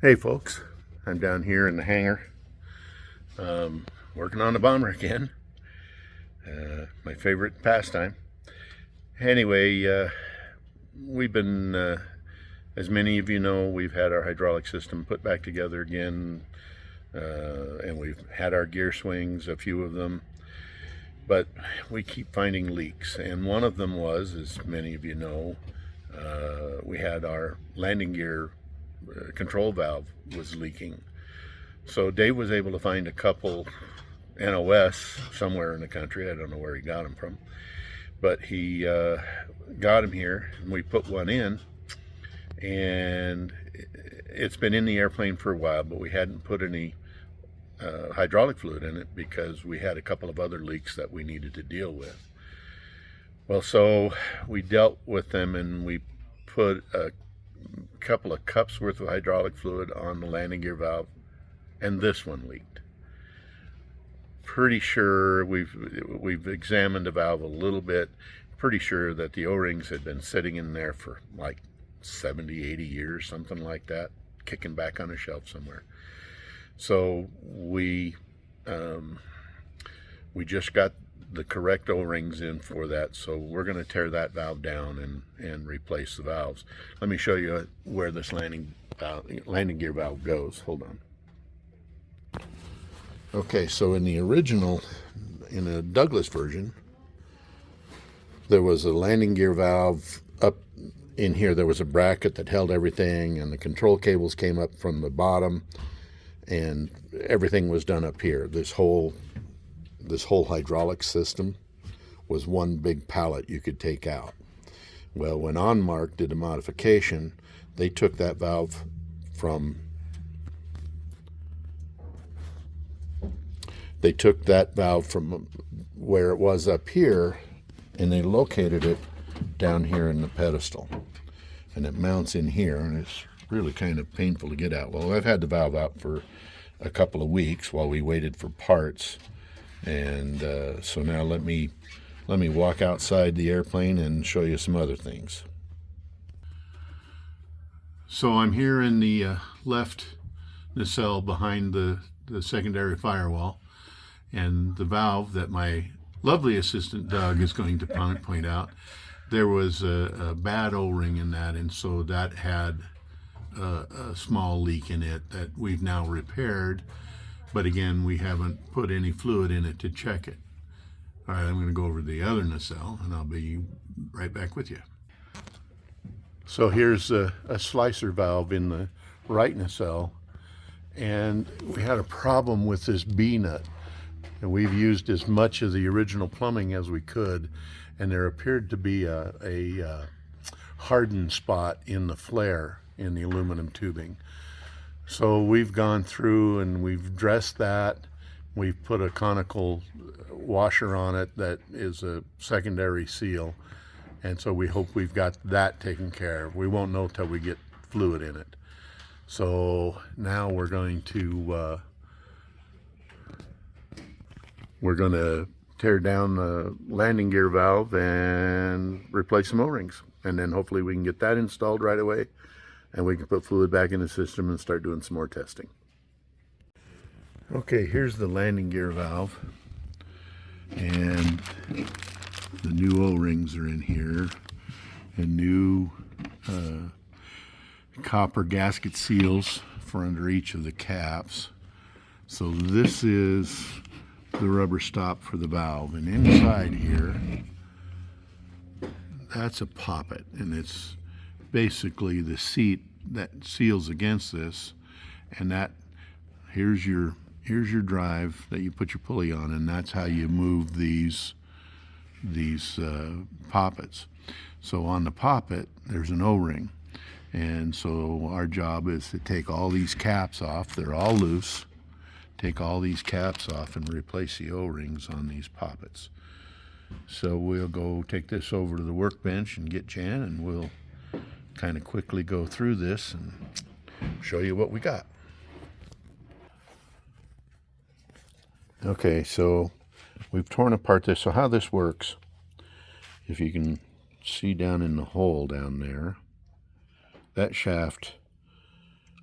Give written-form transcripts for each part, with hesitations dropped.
Hey folks, I'm down here in the hangar, working on the bomber again. My favorite pastime. Anyway, we've been, as many of you know, we've had our hydraulic system put back together again, and we've had our gear swings, a few of them, but we keep finding leaks. And one of them was, as many of you know, we had our landing gear control valve was leaking. So Dave was able to find a couple NOS somewhere in the country. I don't know where he got them from, but he got them here, and we put one in, and it's been in the airplane for a while, but we hadn't put any hydraulic fluid in it because we had a couple of other leaks that we needed to deal with. Well, so we dealt with them, and we put a couple of cups worth of hydraulic fluid on the landing gear valve, and this one leaked. Pretty sure we've examined the valve a little bit. Pretty sure that the O-rings had been sitting in there for like 70-80 years, something like that, kicking back on a shelf somewhere. So we just got the correct O-rings in for that, so we're going to tear that valve down and replace the valves. Let me show you where this landing gear valve goes. Hold on. Okay, so in the original, in a Douglas version, there was a landing gear valve up in here. There was a bracket that held everything, and the control cables came up from the bottom, and everything was done up here. This whole hydraulic system was one big pallet you could take out. Well, when OnMark did a modification, they took that valve from where it was up here, and they located it down here in the pedestal, and it mounts in here, and it's really kind of painful to get out. Well, I've had the valve out for a couple of weeks while we waited for parts. And so now let me walk outside the airplane and show you some other things. So I'm here in the left nacelle behind the secondary firewall, and the valve that my lovely assistant Doug is going to point out, there was a bad O-ring in that, and so that had a small leak in it that we've now repaired. But again, we haven't put any fluid in it to check it. All right, I'm going to go over to the other nacelle, and I'll be right back with you. So here's a slicer valve in the right nacelle, and we had a problem with this B-nut. And we've used as much of the original plumbing as we could, and there appeared to be a hardened spot in the flare in the aluminum tubing. So we've gone through and we've dressed that. We've put a conical washer on it that is a secondary seal. And so we hope we've got that taken care of. We won't know till we get fluid in it. So now we're going to tear down the landing gear valve and replace some O-rings. And then hopefully we can get that installed right away, and we can put fluid back in the system and start doing some more testing. Okay, here's the landing gear valve, and the new O-rings are in here, and new copper gasket seals for under each of the caps. So this is the rubber stop for the valve, and inside here, that's a poppet, and it's basically the seat that seals against this, and that here's your drive that you put your pulley on, and that's how you move these poppets. So on the poppet there's an O-ring, and so our job is to take all these caps off. They're all loose. Take all these caps off and replace the O-rings on these poppets. So we'll go take this over to the workbench and get Jan, and we'll kind of quickly go through this and show you what we got. Okay, so we've torn apart this. So how this works, if you can see down in the hole down there, that shaft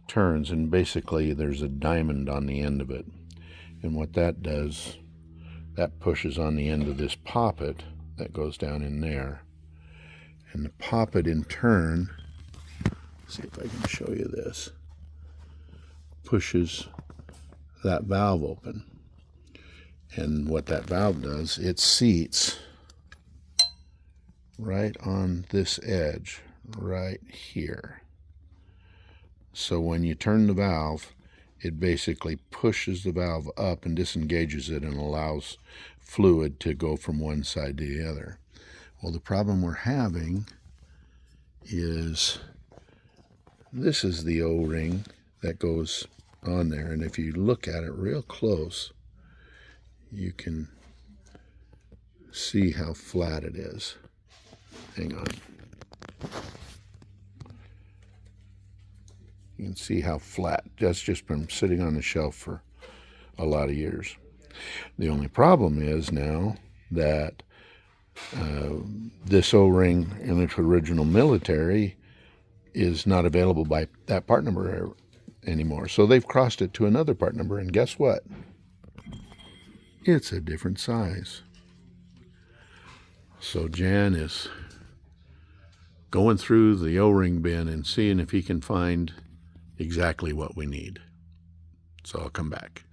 turns, and basically there's a diamond on the end of it. And what that does, that pushes on the end of this poppet that goes down in there. And the poppet in turn, see if I can show you this, pushes that valve open. And what that valve does, it seats right on this edge, right here. So when you turn the valve, it basically pushes the valve up and disengages it and allows fluid to go from one side to the other. Well, the problem we're having is this is the O-ring that goes on there, and if you look at it real close, you can see how flat it is. Hang on. You can see how flat. That's just been sitting on the shelf for a lot of years. The only problem is now that this O-ring in its original military is not available by that part number anymore. So they've crossed it to another part number, and guess what? It's a different size. So Jan is going through the O-ring bin and seeing if he can find exactly what we need. So I'll come back.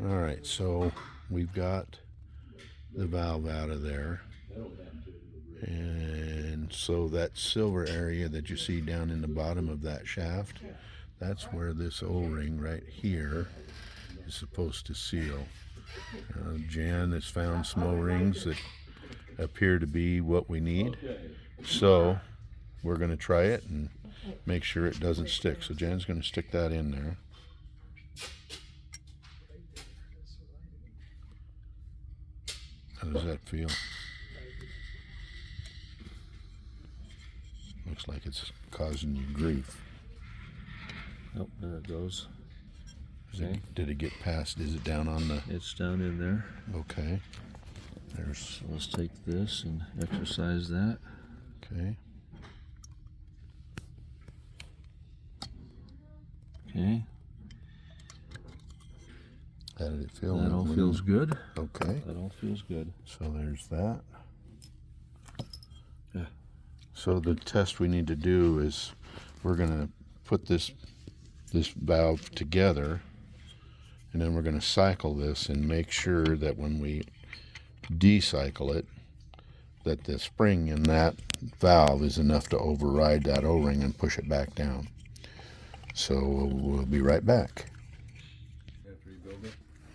All right, so we've got the valve out of there. And so that silver area that you see down in the bottom of that shaft, that's where this O-ring right here is supposed to seal. Jan has found some O-rings that appear to be what we need. So we're going to try it and make sure it doesn't stick. So Jan's going to stick that in there. How does that feel? Looks like it's causing you grief. Oh, there it goes. Did it get past? Is it down on the... It's down in there. Okay. So let's take this and exercise that. Okay. Okay. How did it feel? That all feels good. Okay. That all feels good. So there's that. Yeah. So the test we need to do is we're going to put this valve together, and then we're going to cycle this and make sure that when we decycle it, that the spring in that valve is enough to override that O-ring and push it back down. So we'll be right back. After you build it?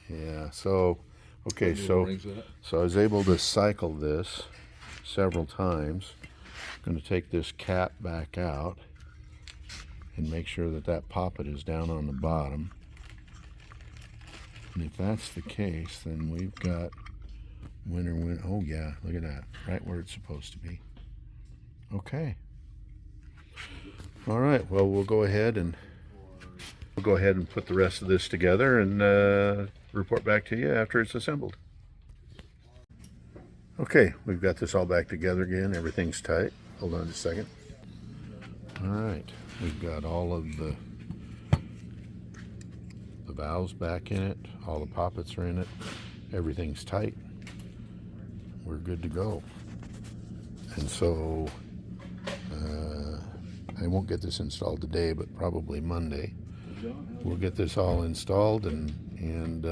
Yeah, so, okay, so I was able to cycle this several times. I'm going to take this cap back out and make sure that that poppet is down on the bottom. And if that's the case, then we've got winter, oh yeah, look at that, right where it's supposed to be. Okay. All right, well, we'll go ahead and put the rest of this together and report back to you after it's assembled. Okay, we've got this all back together again. Everything's tight. Hold on just a second. All right, we've got all of the valves back in it. All the poppets are in it. Everything's tight. We're good to go. And so I won't get this installed today, but probably Monday. We'll get this all installed and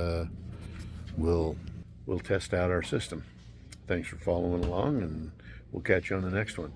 we'll test out our system. Thanks for following along, and we'll catch you on the next one.